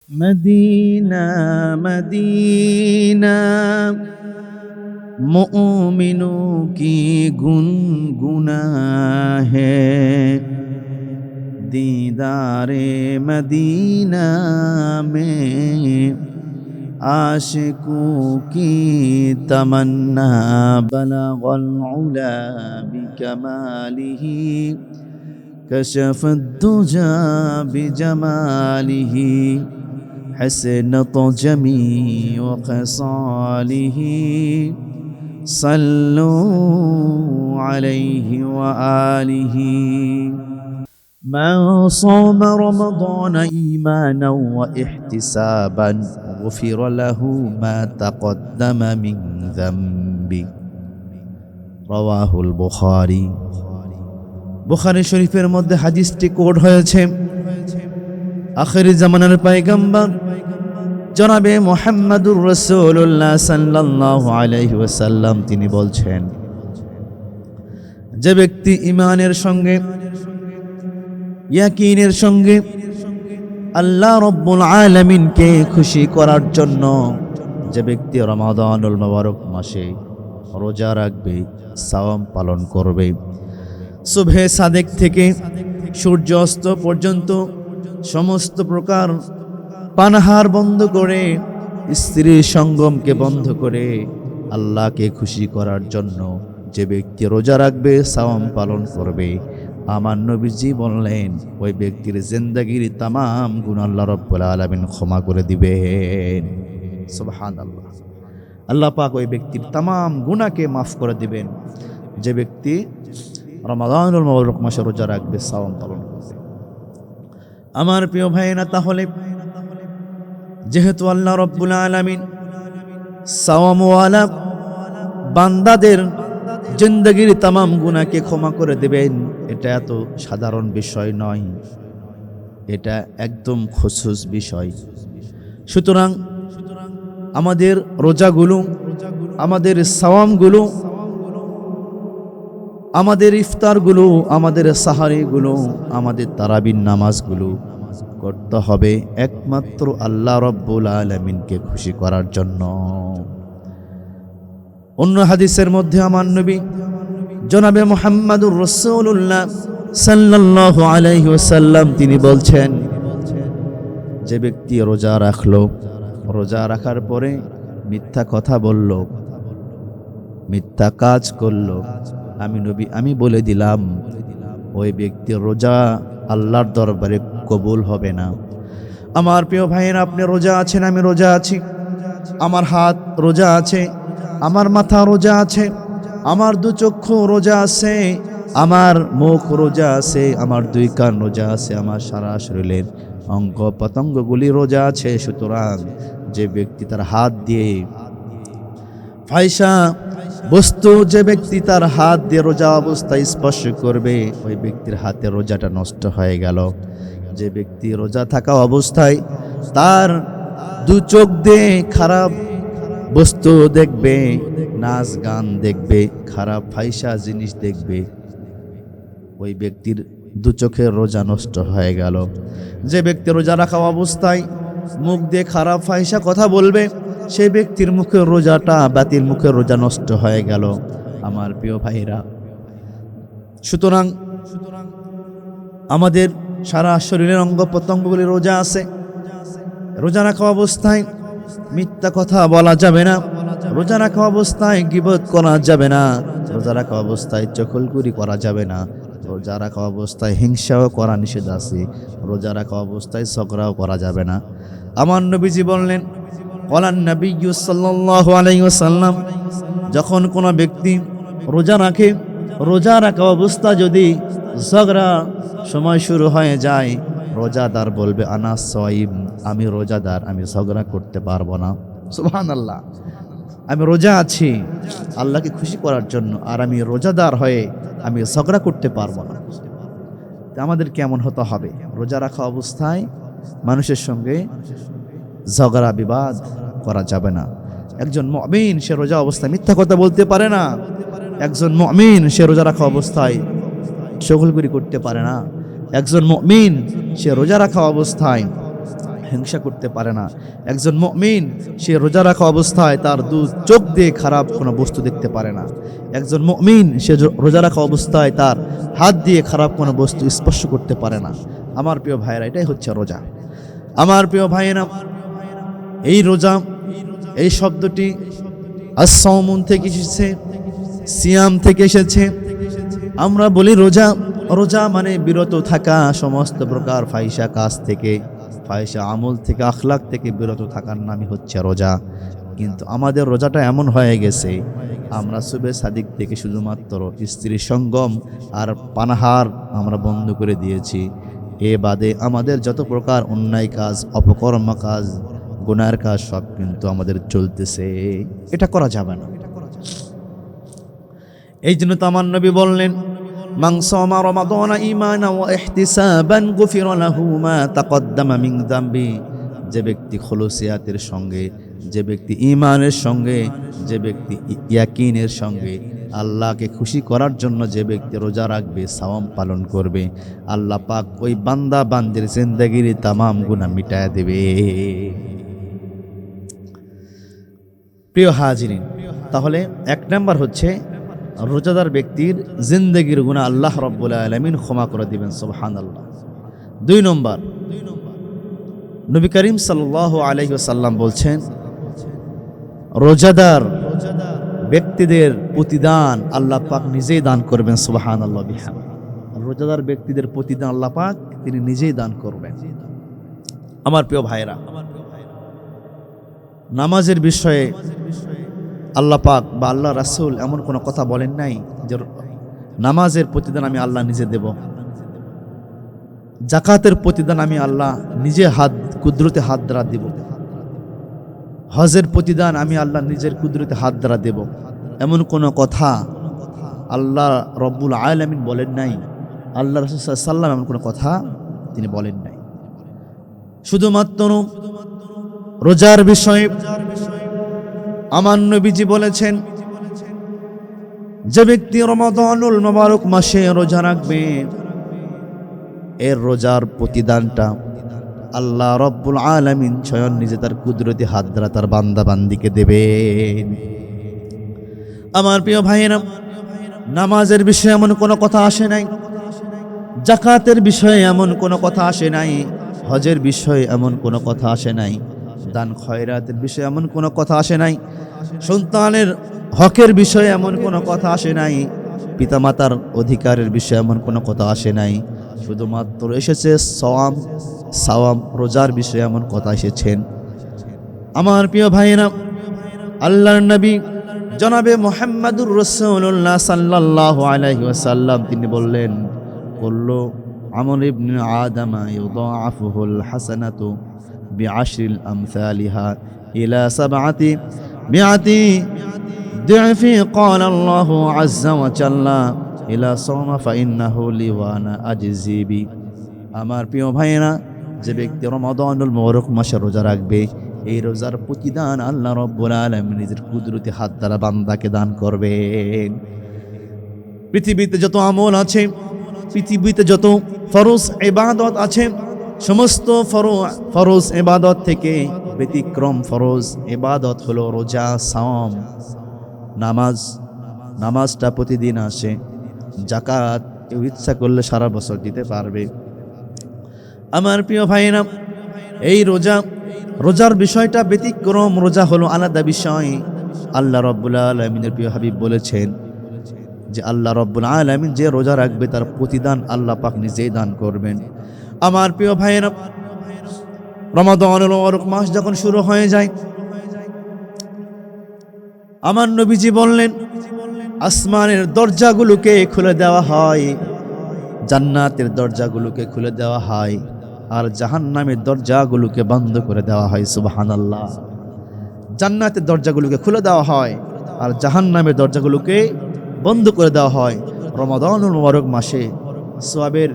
Medina Medina मोमिनों की गुनगुना है, दीदारे मदीना में आशिकों की तमन्ना। बलगल उला बिकमालिही कशफत दुजा बिजमालिही हसनत जमीअ खसालिही सल्लू अलैहि व आलिही। من صام رمضان إيمانا واحتسابا غفر له ما تقدم من ذنبه رواه البخاري। বুখারী শরীফের মধ্যে হাদিসটি কোট হয়েছে। আখিরি জামানার পয়গম্বর জনাবে মুহাম্মদুর রাসূলুল্লাহ সাল্লাল্লাহু আলাইহি ওয়াসাল্লাম তিনি বলছেন, যে ব্যক্তি ঈমানের সঙ্গে ইয়াকিনের সঙ্গে আল্লাহ রাব্বুল আলামিনকে খুশি করার জন্য যে ব্যক্তি রমাদানুল মুবারক মাসে রোজা রাখবে, সাওম পালন করবে, সুবহে সাদেক থেকে সূর্য অস্ত পর্যন্ত সমস্ত প্রকার পানাহার বন্ধ করে, স্ত্রীর সঙ্গমকে বন্ধ করে আল্লাহকে খুশি করার জন্য যে ব্যক্তি রোজা রাখবে, সাওম পালন করবে, আমার নবীজি বললেন ওই ব্যক্তির জিন্দেগীর तमाम গুনাহ আল্লাহ রাব্বুল আলামিন ক্ষমা করে দিবেন। সুবহানাল্লাহ। আল্লাহ পাক ওই ব্যক্তির तमाम গুনাহকে মাফ করে দিবেন যে ব্যক্তি রমাদানুল মুবারক মাসে রোজা রাখবে, সাওম পালন করবে। আমার প্রিয় ভাইরা, তাহলে যেহেতু আল্লাহ রাব্বুল আলামিন সাওমওয়ালা বান্দাদের জিন্দেগীর तमाम গুনাহকে ক্ষমা করে দেবেন, এটা এত সাধারণ বিষয় নয়, এটা একদম খুশুস বিষয়। সুতরাং আমাদের রোজাগুলো, আমাদের সাওমগুলো, আমাদের ইফতারগুলো, আমাদের সাহারিগুলো, আমাদের তারাবির নামাজগুলো করতে হবে একমাত্র আল্লাহ রাব্বুল আলামিনকে খুশি করার জন্য। অন্য হাদিসের মধ্যে আমার নবী জনাবে মুহাম্মদুর রাসূলুল্লাহ সাল্লাল্লাহু আলাইহি ওয়াসাল্লাম তিনি বলছেন, যে ব্যক্তি রোজা রাখলো, রোজা রাখার পরে মিথ্যা কথা বলল, মিথ্যা কাজ করলো, আমি বলে দিলাম ওই ব্যক্তির রোজা আল্লাহর দরবারে কবুল হবে না। আমার প্রিয় ভাইয়েরা, আপনি রোজা আছেন, আমি রোজা আছি, আমার হাত রোজা আছে, আমার মাথা রোজা আছে, আমার দু চক্ষু রোজা আছে, আমার মুখ রোজা আছে, আমার দুই কান রোজা আছে, আমার সারা শরীরের অঙ্গ প্রত্যঙ্গগুলি রোজা আছে। সুতরাং যে ব্যক্তি তার হাত দিয়ে ফাহিশা বস্তু, যে ব্যক্তি তার হাত দিয়ে রোজা অবস্থায় স্পর্শ করবে, ওই ব্যক্তির হাতে রোজাটা নষ্ট হয়ে গেল। যে ব্যক্তি রোজা থাকা অবস্থায় তার দু চোখ দিয়ে খারাপ বস্তু দেখবে, নাচ গান দেখবে, খারাপ ফাহিশা জিনিস দেখবে, ওই ব্যক্তির দু চোখের রোজা নষ্ট হয়ে গেল। যে ব্যক্তি রোজা রাখা অবস্থায় মুখ দিয়ে খারাপ ফাহিশা কথা বলবে, সেই ব্যক্তির মুখের রোজাটা বাতিল, মুখের রোজা নষ্ট হয়ে গেল। আমার প্রিয় ভাইরা, সুতরাং আমাদের সারা শরীরের অঙ্গ প্রত্যঙ্গগুলি রোজা আছে। রোজা রাখা অবস্থায় মিথ্যা কথা বলা যাবে না, রোজা রাখা অবস্থায় গীবত করা যাবে না, রোজা রাখা অবস্থায় চকলকুরি করা যাবে না, রোজা রাখা অবস্থায় হিংসাও করা নিষেধ আছে, রোজা রাখা অবস্থায় ঝগড়াও করা যাবে না। আমার নবীজি বললেন, ক্বালান নবিয়্যু সাল্লাল্লাহু আলাইহি ওয়াসাল্লাম, যখন কোনো ব্যক্তি রোজা রাখে, রোজা রাখা অবস্থা যদি ঝগড়া সময় শুরু হয়ে যায়, রোজাদার বলবে আনা সাইম, আমি রোজাদার, আমি ঝগড়া করতে পারবো না। সুবহানাল্লাহ। আমি রোজা আছি আল্লাহকে খুশি করার জন্য, আর আমি রোজাদার হয়ে আমি ঝগড়া করতে পারবো না। আমাদের কেমন হতে হবে? রোজা রাখা অবস্থায় মানুষের সঙ্গে ঝগড়া বিবাদ করা যাবে না। একজন মুমিন সে রোজা অবস্থায় মিথ্যা কথা বলতে পারে না। একজন মুমিন সে রোজা রাখা অবস্থায় চগলখড়ি করতে পারে না। একজন মুমিন সে রোজা রাখা অবস্থায় হিংসা করতে পারে না। একজন মুমিন সে রোজা রাখা অবস্থায় তার দু চোখ দিয়ে খারাপ কোনো বস্তু দেখতে পারে না। একজন মুমিন সে রোজা রাখা অবস্থায় তার হাত দিয়ে খারাপ কোনো বস্তু স্পর্শ করতে পারে না। আমার প্রিয় ভাইয়েরা, এটাই হচ্ছে রোজা। আমার প্রিয় ভাইয়েরা, এই রোজা, এই শব্দটি আস-সাওমুন থেকে এসেছে, সিয়াম থেকে এসেছে। আমরা বলি রোজা, রোজা মানে বিরত থাকা সমস্ত প্রকার ফাহিশা কাজ থেকে, ফাহিশা আমল থেকে, আখলাক থেকে বিরত থাকার নামই হচ্ছে রোজা। কিন্তু আমাদের রোজাটা এমন হয়ে গেছে, আমরা সুবে সাদিক থেকে শুধুমাত্র স্ত্রীর সঙ্গম আর পানাহার আমরা বন্ধ করে দিয়েছি। এ বাদে আমাদের যত প্রকার অন্যায় কাজ, অপকর্ম কাজ, গুনার কাজ সব কিন্তু আমাদের চলতেছে। এটা করা যাবে না। এই জন্য তো আমার নবী বললেন, মান সামা রমাদান ঈমানান ওয়া ইহতিসাবান গুফিরা লাহু মা তাকদ্দামা মিন যামবি। যে ব্যক্তি খুলুসিয়াতের সঙ্গে, যে ব্যক্তি ঈমানের সঙ্গে, যে ব্যক্তি ইয়াকিনের সঙ্গে আল্লাহকে খুশি করার জন্য যে ব্যক্তি রোজা রাখবে, সাওয়াম পালন করবে, আল্লাহ পাক ওই বান্দা বান্দির জিন্দেগির তামাম গুনাহ মিটায় দেবে। প্রিয় হাজিরিন, তাহলে এক নাম্বার হচ্ছে রোজাদার ব্যক্তির জিন্দেগির গুনাহ আল্লাহ রাব্বুল আলামিন ক্ষমা করে দিবেন, সুবহানাল্লাহ। দুই নম্বর, নবী করিম সাল্লাল্লাহু আলাইহি ওয়াসাল্লাম বলছেন, রোজাদার ব্যক্তিদের প্রতিদান আল্লাহ পাক নিজেই দান করবেন, সুবহানাল্লাহ বিহামদিহি। রোজাদার ব্যক্তিদের প্রতিদান আল্লাহ পাক তিনি নিজেই দান করবেন। আমার প্রিয় ভাইরা, নামাজের বিষয়ে আল্লাহ পাক বা আল্লাহ রাসূল এমন কোনো কথা বলেন নাই যে নামাজের প্রতিদান আমি আল্লাহ নিজে দেব। জাকাতের প্রতিদান আমি আল্লাহ নিজে কুদরতে হাত দ্বারা দেব। হজের প্রতিদান আমি আল্লাহ নিজের কুদরতে হাত দ্বারা দেব। এমন কোনো কথা আল্লাহ রব্বুল আলামিন বলেন নাই। আল্লাহ রাসূল সাল্লাল্লাহু আলাইহি ওয়াসাল্লাম এমন কোনো কথা তিনি বলেন নাই। শুধুমাত্র রোজার বিষয়ে আমার নবীজি বলেছেন, যে ব্যক্তি রমাদানুল মুবারক মাসে রোজা রাখবে, এর রোজার প্রতিদানটা আল্লাহ রব্বুল আলামিন স্বয়ং নিজে তার কুদরতি হাত দ্বারা তার বান্দা বান্দিকে দেবেন। আমার প্রিয় ভাইয়েরা, নামাজের বিষয়ে এমন কোনো কথা আসে নাই, জাকাতের বিষয়ে এমন কোনো কথা আসে নাই, হজের বিষয়ে এমন কোনো কথা আসে নাই, দান খয়রাতের বিষয়ে এমন কোনো কথা আসে নাই, সন্তানের হকের বিষয়ে এমন কোনো কথা আসে নাই, পিতামাতার অধিকারের বিষয়ে এমন কোনো কথা আসে নাই। শুধুমাত্র এসেছে সাওয়াম রোজার বিষয়ে এমন কথা এসেছেন। আমার প্রিয় ভাইয়েরা, আল্লাহর নবী জনাবে মুহাম্মদুর রাসূলুল্লাহ সাল্লাল্লাহু আলাইহি ওয়াসাল্লাম তিনি বললেন, কুল্লু আমল ইবনে আদমা ইউদাআফুল হাসানাতু বিআশরিল আমসালিহা ইলা সাবআতি মিআতি দি'ফি ক্বালা আল্লাহু আযজা ওয়া জাল্লা ইলা সাওমা ফাইন্নাহু লি ওয়া আনা আজজি বি। আমার প্রিয় ভাইয়েরা, যে ব্যক্তি রমাদানুল মুবারক মাসে রোজা রাখবে, এই রোজার প্রতিদান আল্লাহ রাব্বুল আলামিন নিজের কুদরতি হাত দ্বারা বান্দাকে দান করবেন। পৃথিবীতে যত আমল আছে, পৃথিবীতে যত ফরজ ইবাদত আছে, সমস্ত ফরজ ইবাদত থেকে ব্যতিক্রম ফরজ ইবাদত হলো রোজা, সাওম, নামাজ। নামাজটা প্রতিদিন আসে। যাকাত কেউ ইচ্ছা করলে সারা বছর দিতে পারবে। আমার প্রিয় ভাইরা, এই রোজার বিষয়টা ব্যতিক্রম, রোজা হলো আলাদা বিষয়। আল্লাহ রাব্বুল আলামিনের প্রিয় হাবিব বলেছেন যে আল্লাহ রাব্বুল আলামিন যে রোজা রাখবে তার প্রতিদান আল্লাহ পাক নিজেই দান করবেন। আমার প্রিয় ভাইরা, রমাদানুল মুবারক মাস যখন শুরু হয়ে যায়, আমার নবীজি বললেন, আসমানের দরজাগুলোকে খুলে দেওয়া হয়, জান্নাতের দরজাগুলোকে খুলে দেওয়া হয়, আর জাহান্নামের দরজাগুলোকে বন্ধ করে দেওয়া হয়। সুবহানাল্লাহ। জান্নাতের দরজাগুলোকে খুলে দেওয়া হয় আর জাহান্নামের দরজাগুলোকে বন্ধ করে দেওয়া হয়। রমাদানুল মুবারক মাসে সওয়াবের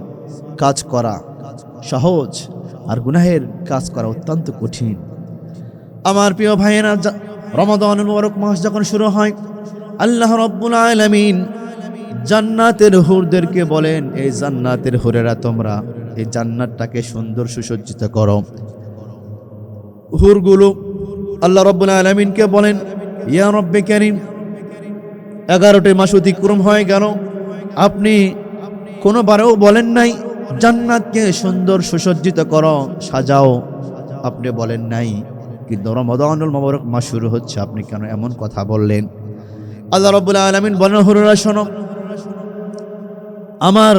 কাজ করা সহজ আর গুনাহের কাজ করা অত্যন্ত কঠিন। আমার প্রিয় ভাইয়েরা, রমাদানুল মুবারক মাস যখন শুরু হয়, আল্লাহ রাব্বুল আলামিন জান্নাতের হুরদেরকে বলেন, এই জান্নাতের হুরেরা তোমরা এই জান্নাতটাকে সুন্দর সুসজ্জিত করো। হুরগুলো আল্লাহ রাব্বুল আলামিনকে বলেন, ইয়া রব্বে কারীম, 11টি মাস অতিক্রম হয়ে গেল, আপনি কোনোবারেও বলেন নাই জান্নাতকে সুন্দর সুসজ্জিত করো, সাজাও। আপনি বলেন নাই, কিন্তু রমাদানুল মুবারক মাস শুরু হচ্ছে, আপনি কেন এমন কথা বললেন? আল্লাহ রাব্বুল আলামিন বলেন, হুররা শোনো, আমার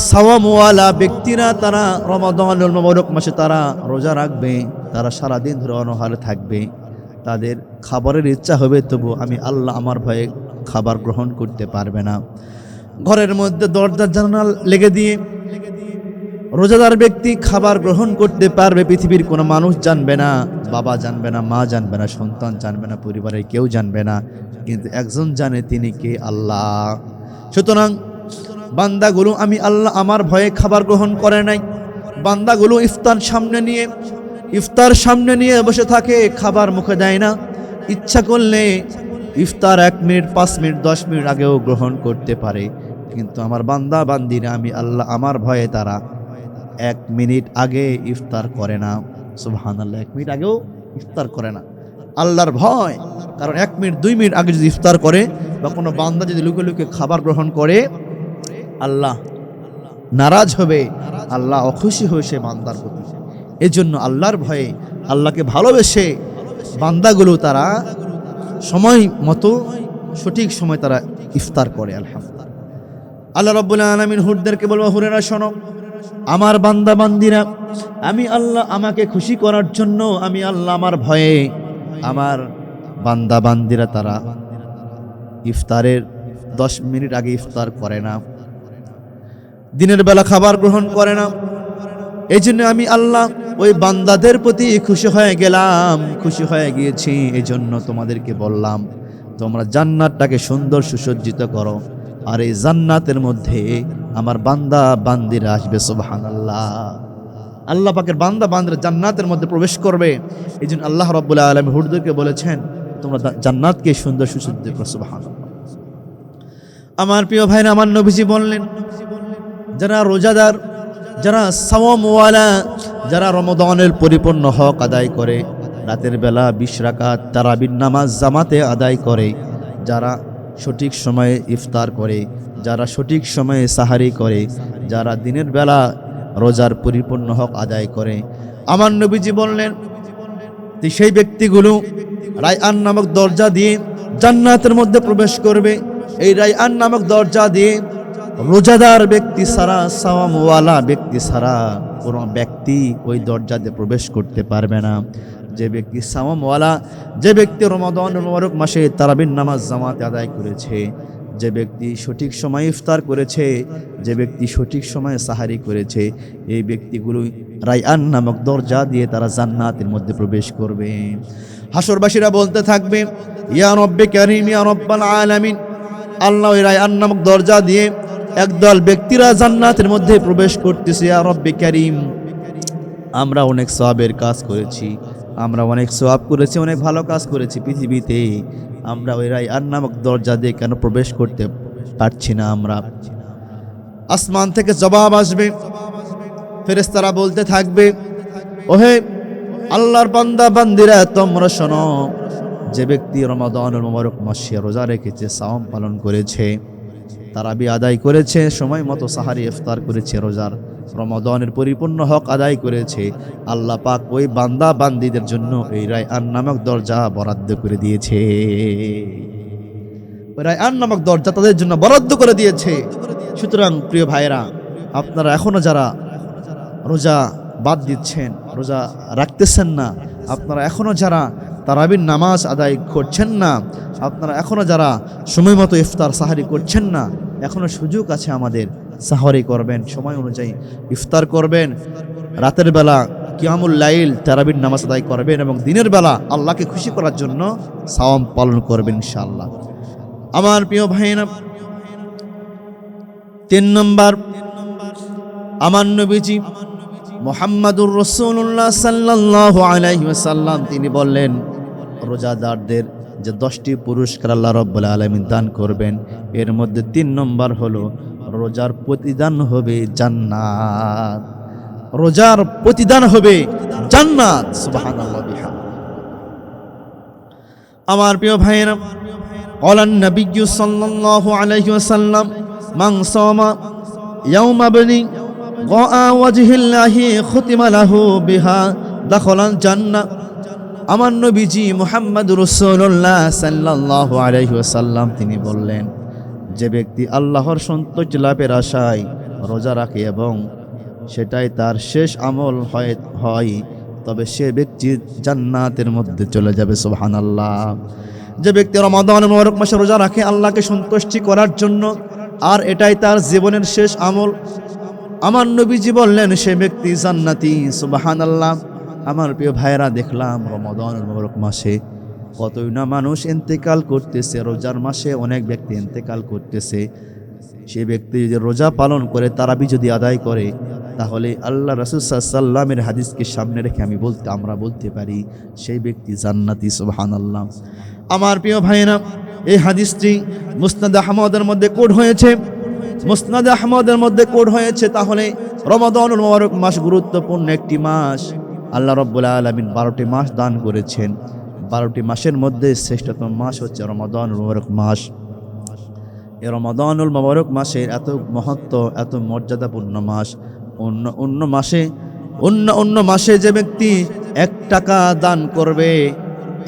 সাওয়ামওয়ালা ব্যক্তিরা তারা রমাদানুল মুবারক মাসে তারা রোজা রাখবে, তারা সারাদিন ধরে অনাহারে থাকবে, তাদের খাবারের ইচ্ছা হবে, তবু আমি আল্লাহ আমার ভয়ে খাবার গ্রহণ করতে পারবে না। ঘরের মধ্যে দরজা জানালা লেগে দিয়ে রোজাদার ব্যক্তি খাবার গ্রহণ করতে পারবে, পৃথিবীর কোনো মানুষ জানবে না, বাবা জানবে না, মা জানবে না, সন্তান জানবে না, পরিবারের কেউ জানবে না, কিন্তু একজন জানে, তিনি কে? আল্লাহ। সুতরাং বান্দাগুলো আমি আল্লাহ আমার ভয়ে খাবার গ্রহণ করে নাই, বান্দাগুলো ইফতার সামনে নিয়ে বসে থাকে, খাবার মুখে দেয় না। ইচ্ছা করলে ইফতার 1 মিনিট, 5 মিনিট, 10 মিনিট আগেও গ্রহণ করতে পারে, কিন্তু আমার বান্দা বান্দিরা আমি আল্লাহ আমার ভয়ে তারা 1 মিনিট আগে ইফতার করে না। সুবহানাল্লাহ, 1 মিনিট আগেও ইফতার করে না, আল্লাহর ভয়। কারণ 1 মিনিট 2 মিনিট আগে যদি ইফতার করে বা কোনো বান্দা যদি লুকে লুকে খাবার গ্রহণ করে, আল্লাহ নারাজ হবে, আল্লাহ অখুশি হবে সে বান্দার প্রতি। এই জন্য আল্লাহর ভয়ে, আল্লাহকে ভালোবেসে বান্দাগুলো তারা সময় মতো সঠিক সময় তারা ইফতার করে। আলহামদুলিল্লাহ। আল্লাহ রাব্বুল আলামিন হুরদেরকে বলবো, হুরেরা শোনো, আমার বান্দা বান্দিরা আমি আল্লাহ আমাকে খুশি করার জন্য আমি আল্লাহ আমার ভয়ে আমার বান্দা বান্দিরা তারা ইফতারের 10 মিনিট আগে ইফতার করে না, দিনের বেলা খাবার গ্রহণ করে না। এই জন্য আমি আল্লাহ ওই বান্দাদের প্রতি খুশি হয়ে গেলাম, খুশি হয়ে গিয়েছি। এই জন্য তোমাদেরকে বললাম, তোমরা জান্নাতটাকে সুন্দর সুসজ্জিত করো, আর এই জান্নাতের মধ্যে আমার বান্দা বান্দিরা আসবে। সুবহানাল্লাহ, আল্লাহ পাকের বান্দা বান্দিরা জান্নাতের মধ্যে প্রবেশ করবে। এই জন্য আল্লাহ রাব্বুল আলামিন হুরদেরকে বলেছেন, তোমরা জান্নাতকে সুন্দর সুসজ্জিত করো। সুবহানাল্লাহ। আমার প্রিয় ভাইরা, আমার নবীজি বললেন, যারা রোজাদার, যারা সাওয়ামওয়ালা, যারা রমাদানের পরিপূর্ণ হক আদায় করে, রাতের বেলা 20 রাকাত তারাবির নামাজ জামাতে আদায় করে, যারা সঠিক সময়ে ইফতার করে, যারা সঠিক সময়ে সাহারি করে, যারা দিনের বেলা রোজার পরিপূর্ণ হক আদায় করে, আমার নবীজি বললেন সেই ব্যক্তিগুলো রায়আন নামক দরজা দিয়ে জান্নাতের মধ্যে প্রবেশ করবে। এই রায়আন নামক দরজা দিয়ে রোজাদার ব্যক্তি ছাড়া, সাওয়ামওয়ালা ব্যক্তি ছাড়া কোনো ব্যক্তি ওই দরজা দিয়ে প্রবেশ করতে পারবে না। যে ব্যক্তি সাওয়ামওয়ালা, যে ব্যক্তি রমাদানুল মুবারক মাসে তারাবির নামাজ জামাতে আদায় করেছে, যে ব্যক্তি সঠিক সময়ে ইফতার করেছে, যে ব্যক্তি সঠিক সময়ে সাহারি করেছে, এই ব্যক্তিগুলো রায়আন নামক দরজা দিয়ে তারা জান্নাতের মধ্যে প্রবেশ করবে। হাসরবাসীরা বলতে থাকবে, ইয়া রব্বে কারীম, ইয়া রব্বাল আলামিন, আল্লাহ ওই রায়আন নামক দরজা দিয়ে একদল ব্যক্তিরা জান্নাতের মধ্যে প্রবেশ করতেছে। ইয়া রব্বে কারীম, আমরা অনেক সওয়াবের কাজ করেছি, আমরা অনেক সওয়াব করেছি, অনেক ভালো কাজ করেছি পৃথিবীতে, আমরা ওই রায়আন নামক দরজা দিয়ে কেন প্রবেশ করতে পারছি না? আমরা আসমান থেকে জবাব আসবে, ফেরেশতারা বলতে থাকবে, ওহে আল্লাহর বান্দা বান্দিরা, তোমরা শোনো, যে ব্যক্তি রমাদানুল মুবারক মাসে রোজা রেখেছে, সাওম পালন করেছে, তারাবি আদায় করেছে, সময় মতো সাহারি ইফতার করেছে, রোজার রমাদানের পরিপূর্ণ হক আদায় করেছে, আল্লাহ পাক ওই বান্দা বান্দিদের জন্য এই রায়আন নামক দরজা বরাদ্দ করে দিয়েছে। ওই রায়আন নামক দরজা তাদের জন্য বরাদ্দ করে দিয়েছে। সুতরাং প্রিয় ভাইরা, আপনারা এখনো যারা রোজা বাদ দিচ্ছেন, রোজা রাখতেছেন না, আপনারা এখনো যারা তারাবির নামাজ আদায় করছেন না, আপনারা এখনো যারা সময় মতো ইফতার সাহারি করছেন না, এখনো সুযোগ আছে আমাদের। সাহারি করবেন, সময় অনুযায়ী ইফতার করবেন, রাতের বেলা কিয়ামুল লাইল তারাবির নামাজ আদায় করবেন, এবং দিনের বেলা আল্লাহকে খুশি করার জন্য সাওম পালন করবেন ইনশাআল্লাহ। আমার প্রিয় ভাইরা, 3 নম্বর, আমার নবীজি মুহাম্মাদুর রাসূলুল্লাহ সাল্লাল্লাহু আলাইহি ওয়াসাল্লাম তিনি বললেন, রোজাদারদের যে 10টি পুরস্কার আল্লাহ রাব্বুল আলামিন দান করবেন, এর মধ্যে 3 নম্বর হলো রোজার প্রতিদান হবে জান্নাত। রোজার প্রতিদান হবে জান্নাত। সুবহানাল্লাহ বিহাম। আমার প্রিয় ভাইয়েরা, ক্বালান নবিয়্যু সাল্লাল্লাহু আলাইহি ওয়াসাল্লাম মান সামা ইয়াওমা বনি গআ ওয়াজহিল্লাহি খুতিমা লাহু বিহা দাখালাল জান্নাহ। আমার নবীজি মুহাম্মদুর রাসূলুল্লাহ সাল্লাল্লাহু আলাইহি ওয়াসাল্লাম তিনি বললেন, যে ব্যক্তি আল্লাহর সন্তুষ্ট লাভের আশায় রোজা রাখে এবং সেটাই তার শেষ আমল হয় তবে সে ব্যক্তি জান্নাতের মধ্যে চলে যাবে। সুবহানাল্লাহ। যে ব্যক্তি রমাদানের মুবারক মাসে রোজা রাখে আল্লাহকে সন্তুষ্টি করার জন্য, আর এটাই তার জীবনের শেষ আমল, আমার নবীজি বললেন সে ব্যক্তি জান্নাতি। সুবহানাল্লাহ। আমার প্রিয় ভাইরা, দেখলাম রমাদানের মুবারক মাসে কতই না মানুষ ইন্তেকাল করতেছে, রোজার মাসে অনেক ব্যক্তি ইন্তেকাল করতেছে। সে ব্যক্তি যদি রোজা পালন করে, তারাবি যদি আদায় করে, তাহলে আল্লাহ রাসূল সাল্লাল্লাহু আলাইহি ওয়াসাল্লামের হাদিসকে সামনে রেখে আমরা বলতে পারি সেই ব্যক্তি জান্নাতি। সুবহানাল্লাহ। আমার প্রিয় ভাইরা, এই হাদিসটি মুসনাদ আহমদের মধ্যে কোট হয়েছে। তাহলে রমাদানুল মুবারক মাস গুরুত্বপূর্ণ একটি মাস। আল্লাহ রাব্বুল আলামিন 12টি মাস দান করেছেন। 12টি মাসের মধ্যে শ্রেষ্ঠতম মাস হচ্ছে রমাদানুল মুবারক মাস। এই রমাদানুল মুবারক মাসের এত মহত্ব, এত মর্যাদাপূর্ণ মাস। অন্য মাসে যে ব্যক্তি 1 টাকা দান করবে,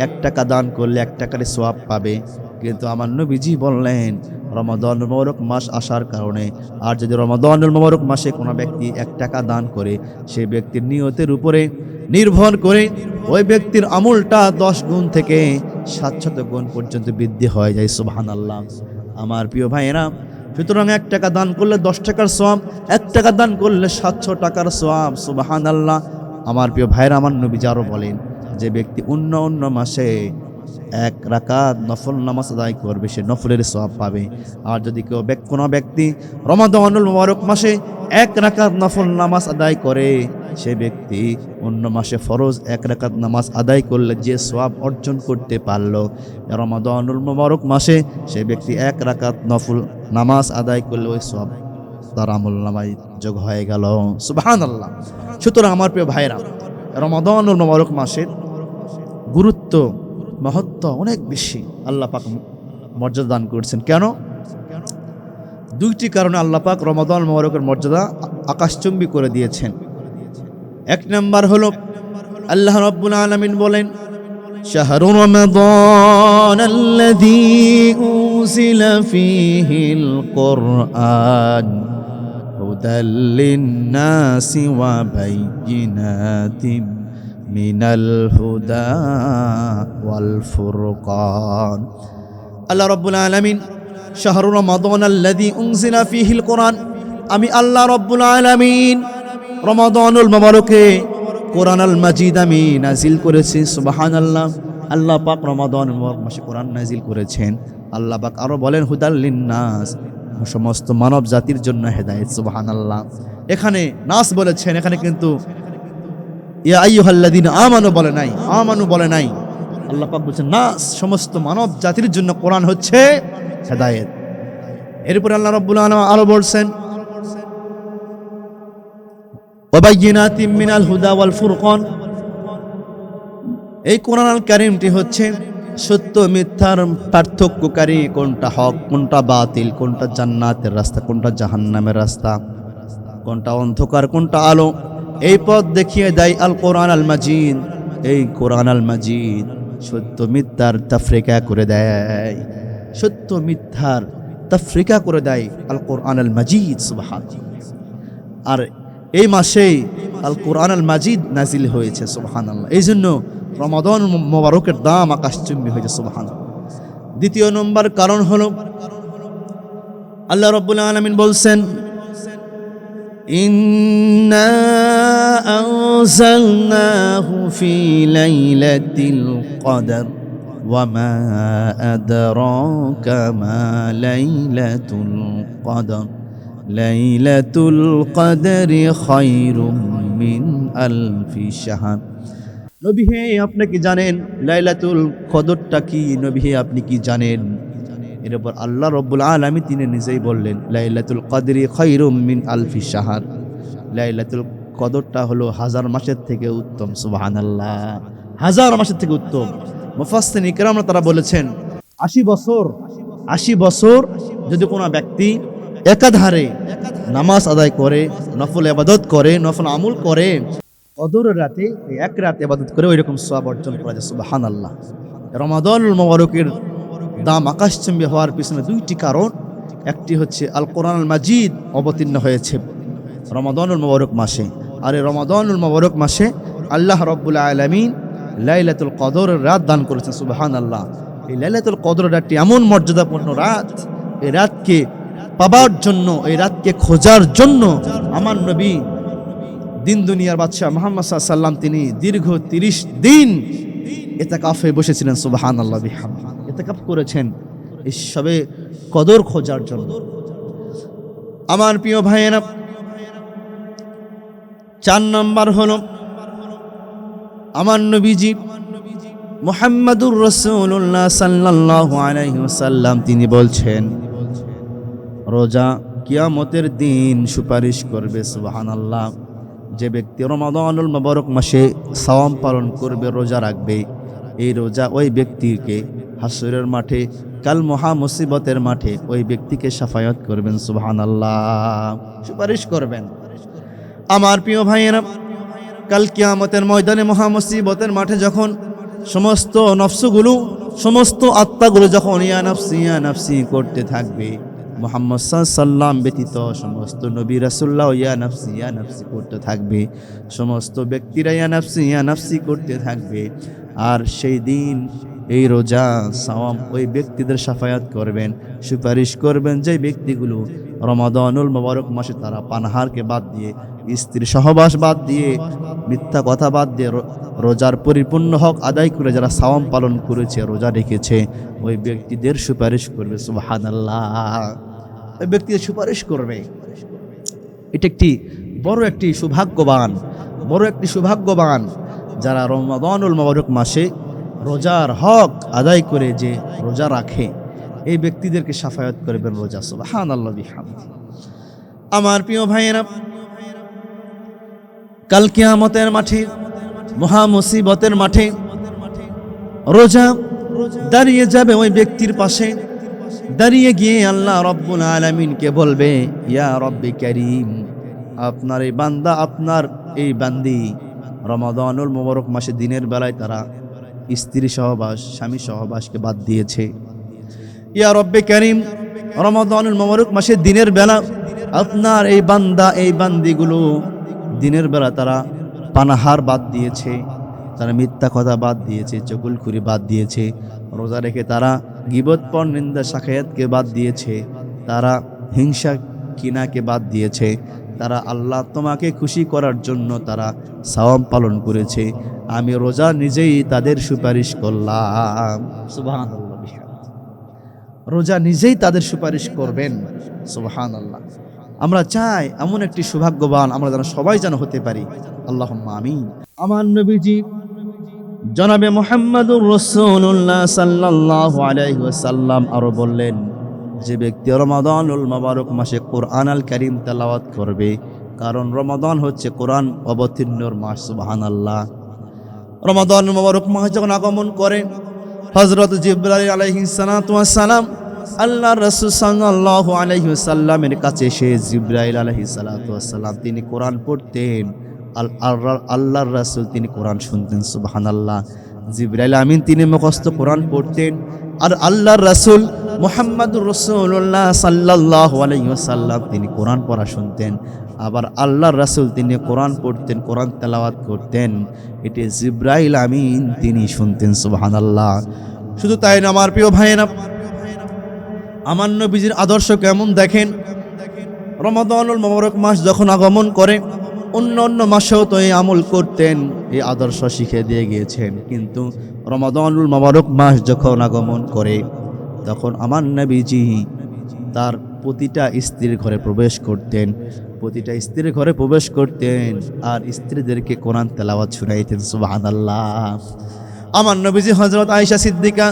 1 টাকা দান করলে 1 টাকার সওয়াব পাবে, কিন্তু আমার নবীজি বললেন রমাদানুল মুবারক মাস আসার কারণে, আর যদি রমাদানুল মুবারক মাসে কোনো ব্যক্তি 1 টাকা দান করে, সেই ব্যক্তির নিয়তের উপরে নির্ভর করে ওই ব্যক্তির আমলটা 10 গুণ থেকে 700 গুণ পর্যন্ত বৃদ্ধি হয়ে যায়। সুবহানাল্লাহ। আমার প্রিয় ভাইয়েরা, সুতরাং 1 টাকা দান করলে 10 টাকার সওয়াব, 1 টাকা দান করলে 700 টাকার সওয়াব। সুবহানাল্লাহ। আমার প্রিয় ভাইয়েরা, আমার নবীজি আরো বলেন, যে ব্যক্তি অন্য মাসে 1 রাকাত নফল নামাজ আদায় করবে, সে নফলের সওয়াব পাবে। আর যদি কোনো ব্যক্তি রমাদানুল মুবারক মাসে 1 রাকাত নফল নামাজ আদায় করে, সে ব্যক্তি অন্য মাসে ফরজ 1 রাকাত নামাজ আদায় করলে যে সওয়াব অর্জন করতে পারলো, রমাদানুল মুবারক মাসে সে ব্যক্তি 1 রাকাত নফল নামাজ আদায় করলে ওই সওয়াব তার আমলনামায় যোগ হয়ে গেল। সুবহানাল্লাহ। সুতরাং আমার প্রিয় ভাইরা, রমাদানুল মুবারক মাসের গুরুত্ব, মহত্ব অনেক বেশি। আল্লাহ পাক মর্যাদা দান করেছেন। কেন? 2টি কারণে আল্লাহ পাক রমাদানুল মুবারকের মর্যাদা আকাশচুম্বী করে দিয়েছেন। 1 নাম্বার হলো, আল্লাহ রাব্বুল আলামিন বলেন, শাহরু রমাদানাল্লাযী উনজিলা ফীহিল কুরআন হুদাল লিন-নাসি ওয়া বায়্যিনাতিন মিনাল হুদা ওয়াল ফুরকান। আল্লাহ রাব্বুল আলামিন শাহরু রমাদানাল্লাযী উনজিলা ফীহিল কুরআন, আমি আল্লাহ রাব্বুল আলামিন রমাদানুল মুবারকে কোরআনুল মাজিদ আমি নাজিল করেছি। সুবহানাল্লাহ। আল্লাহ পাক রমাদানুল মুবারক মাসে কোরআন নাজিল করেছেন। আল্লাহ পাক আরো বলেন হুদাল লিন-নাস, সমস্ত মানব জাতির জন্য হেদায়েত। সুবহানাল্লাহ। এখানে নাস বলেছেন, এখানে কিন্তু ইয়া আইয়ুহাল্লাযীনা আমানু বলে নাই, আমানু বলে নাই। আল্লাহ পাক বলেছেন নাস, সমস্ত মানব জাতির জন্য কোরআন হচ্ছে হেদায়েত। এরপর আল্লাহ রাব্বুল আলামিন আরো বলছেন ওয়াবায়্যিনাতিম মিনাল হুদা ওয়াল ফুরকান। এই কোরআনুল কারীমটি হচ্ছে সত্য মিথ্যার পার্থক্যকারী, কোনটা হক কোনটা বাতিল, কোনটা জান্নাতের রাস্তা কোনটা জাহান্নামের রাস্তা, কোনটা অন্ধকার কোনটা আলো, এই পথ দেখিয়ে দেয় আল কোরআন আল মাজিদ। এই কোরআন আল মাজিদ সত্য মিথ্যার তাফরিকা করে দেয়, সত্য মিথ্যার তাফরিকা করে দেয় আল কোরআন আল মাজিদ। সুবহানাল্লাহ। আর এই মাসে আল কোরআন আল মাজিদ নাজিল হয়েছে। সুবহানাল্লাহ। এই জন্য রমাদান মুবারকের দাম আকাশচুম্বী হয়েছে। সুবহানাল্লাহ। 2 নম্বর কারণ হলো, আল্লাহ রাব্বুল আলামিন বলছেন ইন্না আনজালনাহু ফি লাইলাতিল কদর ওয়া মা আদরাকা মা লাইলাতুল কদর লাইলাতুল কদরি খায়রুম মিন আলফি শাহর। নবী হে, আপনি কি জানেন লাইলাতুল কদরটা কি? নবী হে, আপনি কি জানেন? এর উপর আল্লাহ রাব্বুল আলামিন তিনি নিজেই বললেন লাইলাতুল কদরি খায়রুম মিন আলফি শাহর। লাইলাতুল কদরটা হলো 1000 মাসের থেকে উত্তম। সুবহানাল্লাহ, 1000 মাসের থেকে উত্তম। মুফাসসিরিন ইকরামরা তারা বলেছেন 80 বছর যদি কোনো ব্যক্তি একাধারে নামাজ আদায় করে, নফল ইবাদত করে, নফল আমল করে, কদরের রাতে এক রাত ইবাদত করে ওইরকম সওয়াব অর্জন করা যায়। সুবহানাল্লাহ। রমাদানুল মুবারকের দাম আকাশচুম্বী হওয়ার পিছনে দুইটি কারণ। একটি হচ্ছে আল কোরআনুল মাজিদ অবতীর্ণ হয়েছে রমাদানুল মুবারক মাসে, আর এই রমাদানুল মুবারক মাসে আল্লাহ রাব্বুল আলামিন লাইলাতুল কদরের রাত দান করেছেন। সুবহানাল্লাহ। এই লাইলাতুল কদরের রাতটি এমন মর্যাদাপূর্ণ রাত, এই রাতকে পাবার জন্য, এই রাতকে খোঁজার জন্য আমার নবী দিন দুনিয়ার বাদশাহ মুহাম্মদ সাল্লাল্লাহু আলাইহি ওয়াসাল্লাম তিনি দীর্ঘ 30 দিন ইতিকাফে বসেছিলেন। সুবহানাল্লাহ বিহামদি ইতিকাফ করেছেন এই সবে কদর খোঁজার জন্য। আমার প্রিয় ভাইয়েরা, 4 নাম্বার হলো আমার নবীজি মুহাম্মাদুর রাসূলুল্লাহ সাল্লাল্লাহু আলাইহি ওয়াসাল্লাম তিনি বলছেন রোজা কিয়ামতের দিন সুপারিশ করবে। সুবহানাল্লাহ। যে ব্যক্তি রমাদানুল মুবারক মাসে সাওয়াম পালন করবে, রোজা রাখবে, এই রোজা ওই ব্যক্তিকে হাসরের মাঠে, কাল মহা মুসিবতের মাঠে ওই ব্যক্তিকে শাফায়াত করবেন। সুবহানাল্লাহ, সুপারিশ করবেন। আমার প্রিয় ভাইয়েরা, কাল কিয়ামতের ময়দানে মহা মুসিবতের মাঠে যখন সমস্ত নফসগুলো, সমস্ত আত্মাগুলো যখন ইয়া নাফসি ইয়া নাফসি করতে থাকবে, মুহাম্মদ সাল্লাল্লাহু আলাইহি ওয়াসাল্লাম ব্যতীত সমস্ত নবী রাসূলুল্লাহ ইয়া নাফসি করতে থাকবে, সমস্ত ব্যক্তিরা ইয়া নাফসি করতে থাকবে। আর সেই দিন এই রোজা সাওয়াম ওই ব্যক্তিদের শাফায়াত করবেন, সুপারিশ করবেন, যে ব্যক্তিগুলো রমাদানুল মুবারক মাসে তারা পানাহারকে বাদ দিয়ে, স্ত্রী সহবাস বাদ দিয়ে, মিথ্যা কথা বাদ দিয়ে রোজার পরিপূর্ণ হক আদায় করে যারা সাওয়াম পালন করেছে, রোজা রেখেছে, ওই ব্যক্তিদের সুপারিশ করবে। সুবহানাল্লাহ। ওই ব্যক্তিদের সুপারিশ করবে। এটা একটি বড় একটি সৌভাগ্যবান যারা রমাদানুল মুবারক মাসে রোজার হক আদায় করে যে রোজা রাখে, এই ব্যক্তিদেরকে শাফায়াত করবেন রোজা। সুবহানাল্লাহ বিহামদি। আমার প্রিয় ভাইয়েরা, কাল কিয়ামতের মাঠে, মহা মুসিবতের মাঠে রোজা দাঁড়িয়ে যাবে ওই ব্যক্তির পাশে, দাঁড়িয়ে গিয়ে আল্লাহ রাব্বুল আলামিনকে বলবে, ইয়া রব্বি কারীম, আপনার এই বান্দা, আপনার এই বান্দি রমাদানুল মুবারক মাসে দিনের বেলায় তারা স্ত্রী সহবাস, স্বামী সহবাসকে বাদ দিয়েছে। ইয়া রব্বি কারীম, রমাদানুল মুবারক মাসে দিনের বেলা আপনার এই বান্দা, এই বান্দিগুলো দিনের বেলা তারা পানাহার বাদ দিয়েছে, তারা মিথ্যা কথা বাদ দিয়েছে, চকুলখুরি বাদ দিয়েছে, রোজা রেখে তারা গীবত পর নিন্দা শাখায়াতকে বাদ দিয়েছে, তারা হিংসা কিনাকে বাদ দিয়েছে, তারা আল্লাহ তোমাকে খুশি করার জন্য তারা সাওয়াম পালন করেছে। আমি রোজা নিজেই তাদের সুপারিশ করলাম। সুবহানাল্লাহ। রোজা নিজেই তাদের সুপারিশ করবেন। সুবহানাল্লাহ। আমরা চাই এমন একটি সৌভাগ্যবান আমরা যেন সবাই যেন হতে পারি। আল্লাহুম্মা আমিন। আমার নবীজি জনাবে মুহাম্মাদুর রাসূলুল্লাহ সাল্লাল্লাহু আলাইহি ওয়াসাল্লাম আরো বললেন, যে ব্যক্তি রমাদানুল মুবারক মাসে কোরআন আল কারীম তেলাওয়াত করবে, কারণ রমাদান হচ্ছে কোরআন অবতীর্ণর মাস। সুবহানাল্লাহ। রমাদানুল মুবারক মাস যখন আগমন করে, হযরত জিবরাইল আলাইহিস সালাতু ওয়াস সালাম আল্লাহর রাসূল সাল্লাল্লাহু আলাইহি ওয়াসাল্লামের কাছে এসে জিবরাইল আলাইহিস সালাতু ওয়াস সালাম তিনি কোরআন পড়তেন, আল্লাহর রাসূল তিনি কোরআন শুনতেন। সুবহানাল্লাহ। জিবরাইল আমিন তিনি মুখস্থ কোরআন পড়তেন, আর আল্লাহর রাসূল মুহাম্মাদুর রাসূলুল্লাহ সাল্লাল্লাহু আলাইহি ওয়াসাল্লাম তিনি কোরআন পড়া শুনতেন। আবার আল্লাহর রাসূল তিনি কোরআন পড়তেন, কোরআন তেলাওয়াত করতেন, এটি জিবরাইল আমিন তিনি শুনতেন। সুবহানাল্লাহ। শুধু তাই না আমার প্রিয় ভাইয়েরা, আমার নবীজির আদর্শ কেমন দেখেন। রমাদানুল মুবারক মাস যখন আগমন করে, অন্য মাসেও তো এই আমল করতেন, এই আদর্শ শিখে দিয়ে গিয়েছেন, কিন্তু রমাদানুল মুবারক মাস যখন আগমন করে তখন আমার নবীজি তার প্রতিটা স্ত্রীর ঘরে প্রবেশ করতেন, আর স্ত্রীদেরকে কোরআন তেলাওয়াত শুনাইতেন। সুবহানাল্লাহ। আমার নবীজি হযরত আয়েশা সিদ্দিকা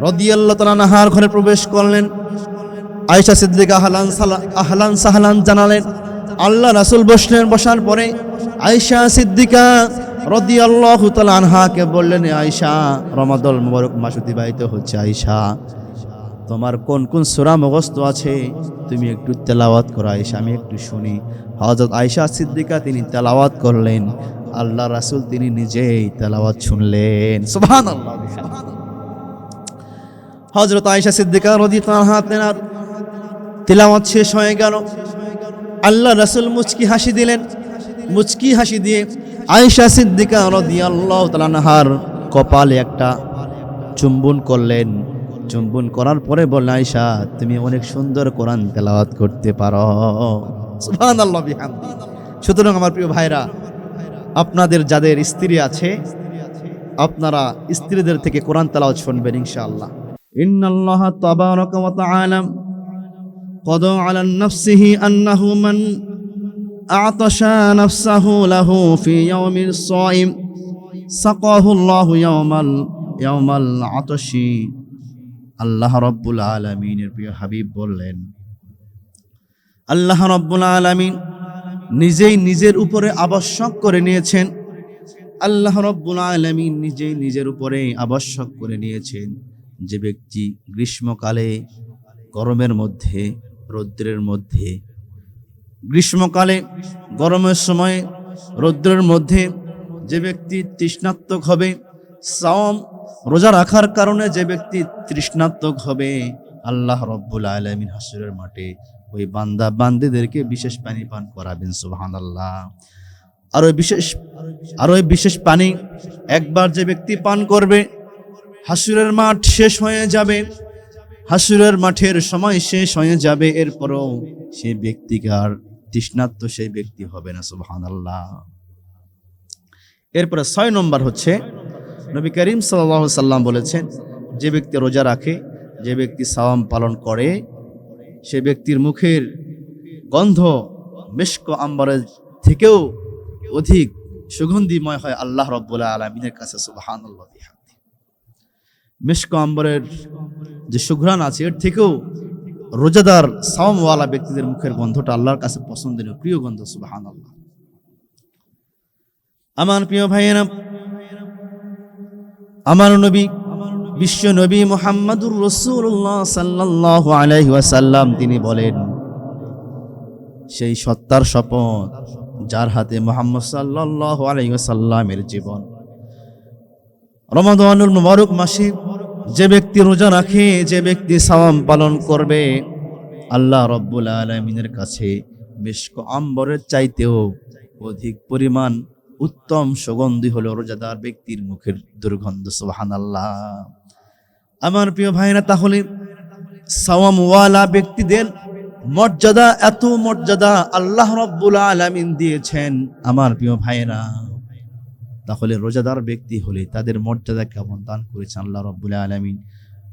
রাদিয়াল্লাহু তাআলা আনহার ঘরে প্রবেশ করলেন। আয়েশা সিদ্দিকা আহলান সাহলান জানালেন, আল্লাহ রাসূল বসলেন। বসার পরে আয়েশা সিদ্দিকা রাদিয়াল্লাহু তাআলা আনহাকে বললেন, আয়েশা, রমাদান মুবারক মাস অতিবাহিত হচ্ছে, আয়েশা তোমার কোন কোন সূরা মুখস্থ আছে তুমি একটু তেলাওয়াত করো আয়েশা, আমি একটু শুনি। হযরত আয়েশা সিদ্দিকা তিনি তেলাওয়াত করলেন, আল্লাহ রাসূল তিনি নিজেই তেলাওয়াত শুনলেন। সুবহানাল্লাহ। হযরত আয়েশা সিদ্দিকা রাদিয়াল্লাহু আনহা তেলাওয়াত শেষ হয়ে গেল। আল্লাহ রাসূল মুচকি হাসি দিলেন। মুচকি হাসি দিয়ে আয়েশা সিদ্দিকা রাদিয়াল্লাহু তাআলা আনহার কপালে একটা চুম্বন করলেন। চুম্বন করার পরে বললেন, আয়েশা তুমি অনেক সুন্দর কোরআন তেলাওয়াত করতে পারো। সুবহানাল্লাহ বিহামদি। সুতরাং আমার প্রিয় ভাইরা, আপনাদের যাদের স্ত্রী আছে আপনারা স্ত্রীদের থেকে কোরআন তেলাওয়াত শুনবেন ইনশাআল্লাহ। ইন্নাল্লাহ তাবারাকা ওয়া তাআলা قضى على نفسه أنه من أعطش نفسه له في يوم الصائم سقاه الله يوم العطش। আল্লাহ রাব্বুল আলামিনের প্রিয় হাবিব বললেন, আল্লাহ রাব্বুল আলামিন নিজেই নিজের উপরে আবশ্যক করে নিয়েছেন। আল্লাহ রাব্বুল আলামিন নিজেই নিজের উপরে আবশ্যক করে নিয়েছেন যে ব্যক্তি গ্রীষ্মকালে গরমের মধ্যে রৌদ্রের মধ্যে, গ্রীষ্মকালে গরমের সময় রৌদ্রের মধ্যে যে ব্যক্তি তৃষ্ণার্তক হবে, সাওম রোজা রাখার কারণে যে ব্যক্তি তৃষ্ণার্তক হবে, আল্লাহ রাব্বুল আলামিন হাসরের মাঠে ওই বান্দা বান্দীদেরকে বিশেষ পানি পান করাবেন। সুবহানাল্লাহ। আর ওই বিশেষ পানি একবার যে ব্যক্তি পান করবে, হাসরের মাঠ শেষ হয়ে যাবে, হাসরের মাঠের সময় শেষ হয়ে যাবে, এরপরও সেই ব্যক্তিকে আর তৃষ্ণার্ত সেই ব্যক্তি হবে না। সুবহানাল্লাহ। এরপরে 6 নম্বর হচ্ছে নবী করিম সাল্লাল্লাহু আলাইহি সাল্লাম বলেছেন, যে ব্যক্তি রোজা রাখে, যে ব্যক্তি সাওম পালন করে, সে ব্যক্তির মুখের গন্ধ মিশক আম্বরের থেকেও অধিক সুগন্ধিময় হয় আল্লাহ রাব্বুল আলামিনের কাছে। সুবহানাল্লাহ। মিশক আম্বরের যে সুঘ্রাণ আছে এর থেকেও রোজাদার সাওমওয়ালা ব্যক্তিদের মুখের গন্ধটা আল্লাহর কাছে পছন্দনীয়, প্রিয় গন্ধ। সুবহানাল্লাহ। আমার প্রিয় ভাইয়েরা, আমার নবী বিশ্ব নবী মুহাম্মদুর রাসূলুল্লাহ সাল্লাল্লাহু আলাইহি ওয়াসাল্লাম তিনি বলেন, সেই সত্তার শপথ যার হাতে মুহাম্মদ সাল্লাল্লাহু আলাইহি ওয়াসাল্লামের জীবন, রমাদানুল মুবারক মাসে যে ব্যক্তি রোজা রাখে, যে ব্যক্তি সাওম পালন করবে, আল্লাহ রাব্বুল আলামিনের কাছে মিশক আম্বরের চাইতেও অধিক পরিমাণ উত্তম সুগন্ধি হলো রোজাদার ব্যক্তির মুখের দুর্গন্ধ। সুবহানাল্লাহ। আমার প্রিয় ভাইরা, তাহলে সাওমওয়ালা ব্যক্তিদের মর্যাদা, এত মর্যাদা আল্লাহ রাব্বুল আলামিন দিয়েছেন। আমার প্রিয় ভাইরা, তাহলে রোজাদার ব্যক্তি হলে তাদের মর্যাদা কেমন দান করেছেন আল্লাহ রাব্বুল আলামিন,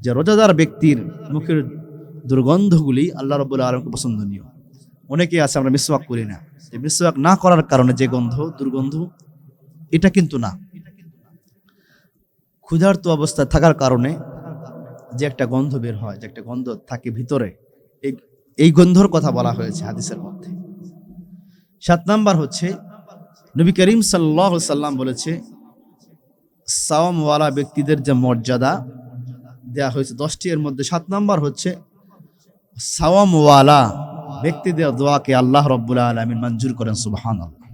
যে রোজাদার ব্যক্তির মুখের দুর্গন্ধগুলি আল্লাহ রাব্বুল আলামিনকে পছন্দনীয়। অনেকে আছে আমরা মিসওয়াক করি না, যে মিসওয়াক না করার কারণে যে গন্ধ, দুর্গন্ধ, এটা কিন্তু না। ক্ষুধার্ত অবস্থায় থাকার কারণে যে একটা গন্ধ বের হয়, যে একটা গন্ধ থাকে ভিতরে, এই গন্ধর কথা বলা হয়েছে হাদিসের মধ্যে। 7 নাম্বার হচ্ছে নবী করিম সাল্লাল্লাহু আলাইহি সাল্লাম বলেছে, সাওমওয়ালা ব্যক্তিদের যে মর্যাদা দেয়া হয়েছে 10টি, এর মধ্যে 7 নাম্বার হচ্ছে সাওমওয়ালা ব্যক্তিদের দোয়াকে আল্লাহ রাব্বুল আলামিন মঞ্জুর করেন। সুবহানাল্লাহ।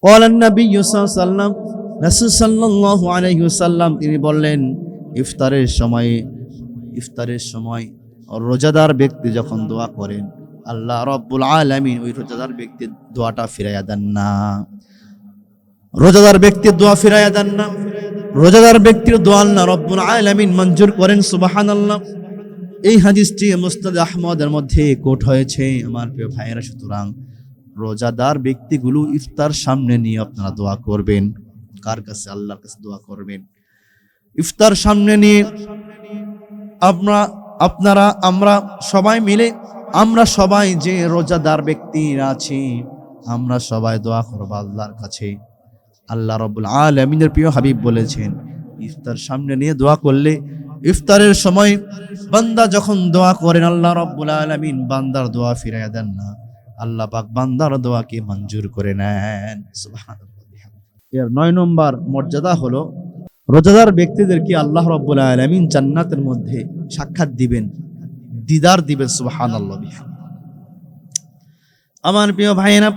ক্বালান নবী সাল্লাল্লাহু আলাইহি ওয়াসাল্লাম, রাসূল সাল্লাল্লাহু আলাইহি ওয়াসাল্লাম তিনি বললেন, ইফতারের সময় রোজাদার ব্যক্তি যখন দোয়া করেন, আল্লাহ রাব্বুল আলামিন ওই রোজাদার ব্যক্তির দোয়াটা ফিরাইয়া দেন না। রোজাদার ব্যক্তির দোয়া ফিরাইয়া দেন না, রোজাদার ব্যক্তির দোয়া আল্লাহ রাব্বুল আলামিন মঞ্জুর করেন। সুবহানাল্লাহ। এই হাদিসটি মুসনাদ আহমদের মধ্যে কোট হয়েছে। আমার প্রিয় ভাইয়েরা, সুতরাং রোজাদার ব্যক্তিগুলো ইফতার সামনে নিয়ে আপনারা দোয়া করবেন। কার কাছে? আল্লাহর কাছে দোয়া করবেন। ইফতার সামনে নিয়ে আমরা সবাই মিলে, আমরা সবাই যে রোজাদার ব্যক্তিরা আছি, আমরা সবাই দোয়া করব আল্লাহর কাছে। আল্লাহ রাব্বুল আলামিনের প্রিয় হাবিব বলেছেন, ইফতার সামনে নিয়ে দোয়া করলে, ইফতারের সময় বান্দা যখন দোয়া করেন, আল্লাহ রাব্বুল আলামিন বান্দার দোয়া ফিরাইয়া দেন না। আল্লাহ পাক বান্দার দোয়াকে মঞ্জুর করে নেন। সুবহানাল্লাহ। এর 9 নম্বর মর্যাদা হলো রোজাদার ব্যক্তিদেরকে আল্লাহ রাব্বুল আলামিন জান্নাতের মধ্যে সাক্ষাৎ দিবেন, দিদার দিবেন। সুবহানাল্লাহ। আমার প্রিয় ভাইয়েরা,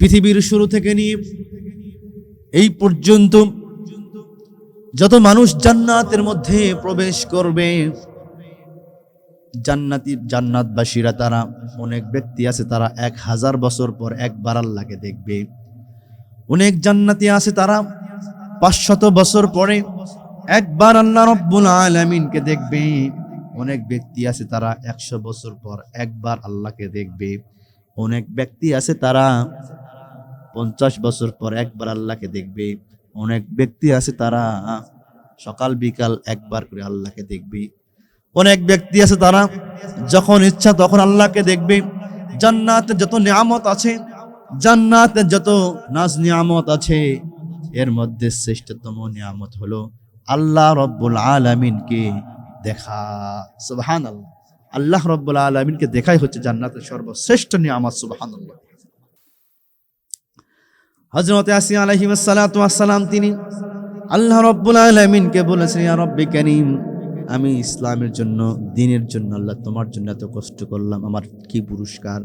পৃথিবীর শুরু থেকে নিয়ে এই পর্যন্ত যত মানুষ জান্নাতের মধ্যে প্রবেশ করবে, জান্নাতবাসীরা তারা অনেক ব্যক্তি আছে তারা 1000 বছর পর একবার আল্লাহকে দেখবে। অনেক জান্নাতি আছে তারা 500 বছর পরে একবার আল্লাহ রাব্বুল আলামিনকে দেখবে। অনেক ব্যক্তি আছে তারা 100 বছর পর একবার আল্লাহকে দেখবে। অনেক ব্যক্তি আছে তারা 50 বছর পর একবার আল্লাহকে দেখবে। অনেক ব্যক্তি আছে তারা সকাল বিকাল একবার করে আল্লাহকে দেখবে। অনেক ব্যক্তি আছে তারা যখন ইচ্ছা তখন আল্লাহকে দেখবে। জান্নাতের যত নিয়ামত আছে, জান্নাতের যত নাজ নিয়ামত আছে, এর মধ্যে শ্রেষ্ঠতম নিয়ামত হলো আল্লাহ রাব্বুল আলামিনকে দেখা। সুবহানাল্লাহ। আল্লাহ রাব্বুল আলামিনকে দেখাই হচ্ছে জান্নাতের সর্বশ্রেষ্ঠ নিয়ামত। সুবহানাল্লাহ। হযরত আসিয়া আলাইহিস সালাতু ওয়াস সালাম তিনি আল্লাহ রাব্বুল আলামিনকে বলেছেন, ইয়া রব্বি কারীম, আমি ইসলামের জন্য, দ্বীনের জন্য আল্লাহ তোমার জন্য এত কষ্ট করলাম, আমার কি পুরস্কার?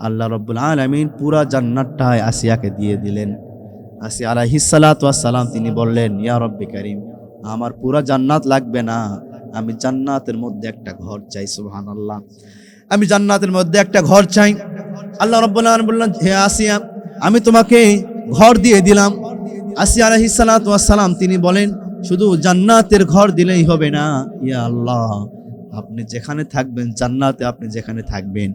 আল্লাহ রাব্বুল আলামিন পুরা জান্নাতটা আসিয়াকে দিয়ে দিলেন। আসিয়া আলাইহিস সালাতু ওয়াস সালাম তিনি বললেন, ইয়া রব্বি কারীম, আমার পুরা জান্নাত লাগবে না, আমি জান্নাতের মধ্যে একটা ঘর চাই। সুবহানাল্লাহ। আমি জান্নাতের মধ্যে একটা ঘর চাই। আল্লাহ রাব্বুল আলামিন বললেন, হে আসিয়া, আমি তোমাকে ঘর দিয়ে দিলাম। আসিয়া আলাইহিস সালাতু ওয়াস সালাম তিনি বলেন, শুধু জান্নাতের ঘর দিলেই হবে না, ইয়া আল্লাহ, আপনি যেখানে থাকবেন জান্নাতে, আপনি যেখানে থাকবেন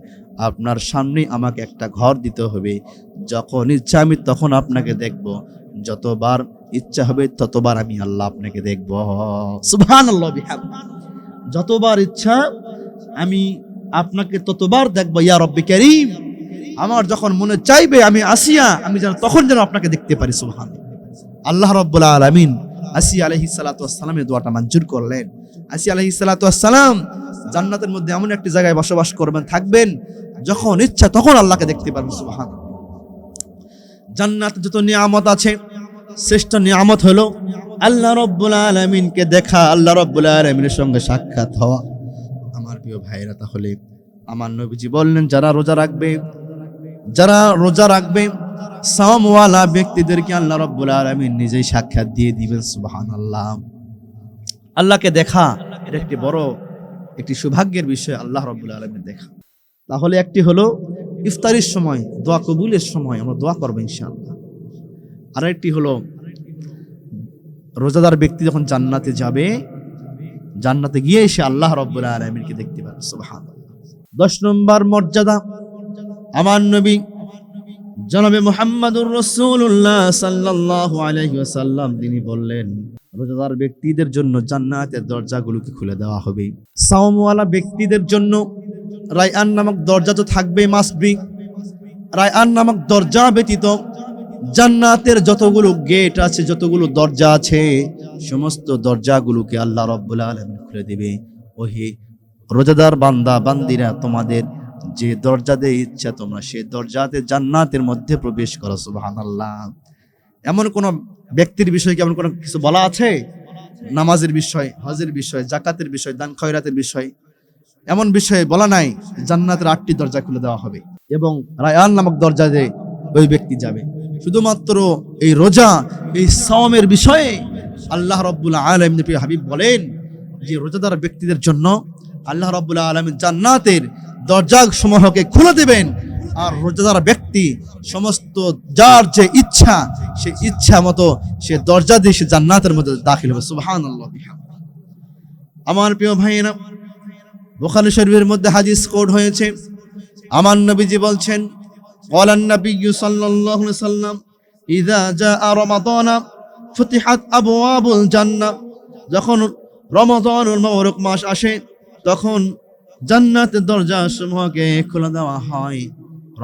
আপনার সামনে আমাকে একটা ঘর দিতে হবে। যখন ইচ্ছা আমি তখন আপনাকে দেখব, যতবার ইচ্ছা হবে ততবার আমি আল্লাহ আপনাকে দেখব। সুবহানাল্লাহ বিহামদিহি। যতবার ইচ্ছা আমি আপনাকে ততবার দেখব। ইয়া রব্বি কারীম, আমার যখন মনে চাইবে আমি আসিয়া, আমি যেন তখন যেন আপনাকে দেখতে পারি। সুবহানাল্লাহ। আল্লাহ রাব্বুল আলামিন আসিয়া আলাইহিস সালাতু ওয়াস সালামের দোয়াটা মঞ্জুর করলেন। আসিয়া আলাইহিস সালাতু ওয়াস সালাম জান্নাতের মধ্যে এমন একটি জায়গায় বসবাস করবেন, থাকবেন, যখন ইচ্ছা তখন আল্লাহকে দেখতে পারবেন। সুবহানাল্লাহ। জান্নাতে যত নিয়ামত আছে, শ্রেষ্ঠ নিয়ামত হলো আল্লাহ রাব্বুল আলামিনকে দেখা, আল্লাহ রাব্বুল আলামিনের সঙ্গে সাক্ষাৎ হওয়া। আমার প্রিয় ভাইরা, তাহলে আমার নবীজি বললেন, যারা রোজা রাখবে সাওমওয়ালা ব্যক্তিদেরকে আল্লাহ রাব্বুল আলামিন নিজেই সাক্ষাৎ দিয়ে দিবেন। সুবহানাল্লাহ। আল্লাহকে দেখা এটা একটি বড় একটি সৌভাগ্যের বিষয়, আল্লাহ রাব্বুল আলামিন দেখা। তাহলে একটি হলো ইফতারির সময়, দোয়া কবুলের সময় আমরা দোয়া করব ইনশাআল্লাহ। আর একটি হলো রোজাদার ব্যক্তি যখন জান্নাতে যাবে, জান্নাতে গিয়ে এসে আল্লাহ রাব্বুল আলামিনকে দেখতে পাবে। সুবহানাল্লাহ। 10 নম্বর মর্যাদা, আমার নবী জনাবে মুহাম্মদুর রাসূলুল্লাহ সাল্লাল্লাহু আলাইহি ওয়াসাল্লাম তিনি বললেন, রোজাদার ব্যক্তিদের জন্য জান্নাতের দরজাগুলোকে খুলে দেওয়া হবে। সাওমওয়ালা ব্যক্তিদের জন্য রায়আন নামক দরজা তো থাকবে, মাস্ট বি। রায়আন নামক দরজা ব্যতীত জান্নাতের যতগুলো গেট আছে, যতগুলো দরজা আছে, সমস্ত দরজাগুলোকে আল্লাহ রাব্বুল আলামিন খুলে দিবে। ওহে রোজাদার বান্দা বান্দিরা, তোমাদের যে দরজাতে ইচ্ছা তোমরা সেই দরজাতে জান্নাতের মধ্যে প্রবেশ করো। সুবহানাল্লাহ। এমন কোন ব্যক্তির বিষয়ে কেমন কোন কিছু বলা আছে? নামাজের বিষয়, হজের বিষয়, যাকাতের বিষয়, দান খয়রাতের বিষয়, এমন বিষয়ে বলা নাই। জান্নাতের 8টি দরজা খুলে দেওয়া হবে এবং রায়আন নামক দরজাতে ওই ব্যক্তি যাবে। শুধুমাত্র এই রোজা, এই সাওমের বিষয়ে আল্লাহ রাব্বুল আলামিন প্রিয় হাবিব বলেন যে রোজাদার ব্যক্তিদের জন্য আল্লাহ রাব্বুল আলামিন জান্নাতের দরজা সমূহকে খুলে দেবেন। আর রোজাদার ব্যক্তি সমস্ত যার যে ইচ্ছা, সেই ইচ্ছা মতো সে দরজা দিয়ে সে জান্নাতের মধ্যে দাখিল হবে। সুবহানাল্লাহ। আমার প্রিয় ভাইয়েরা, বুখারী শরীফের মধ্যে হাদিস কোড হয়েছে, আমার নবীজি বলছেন, ক্বালান নবিয়্যু সাল্লাল্লাহু আলাইহি ওয়াসাল্লাম, ইযা জাআ রমাদান ফুতিহাত আবওয়াবুল জান্নাহ। যখন রমাদানুল মুবারক মাস আসে তখন জান্নাতের দরজা সমূহকে খুলে দেওয়া হয়।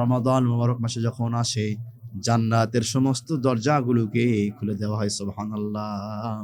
রমাদান মুবারক মাসে যখন আসে জান্নাতের সমস্ত দরজাগুলোকে খুলে দেওয়া হয়। সুবহানাল্লাহ।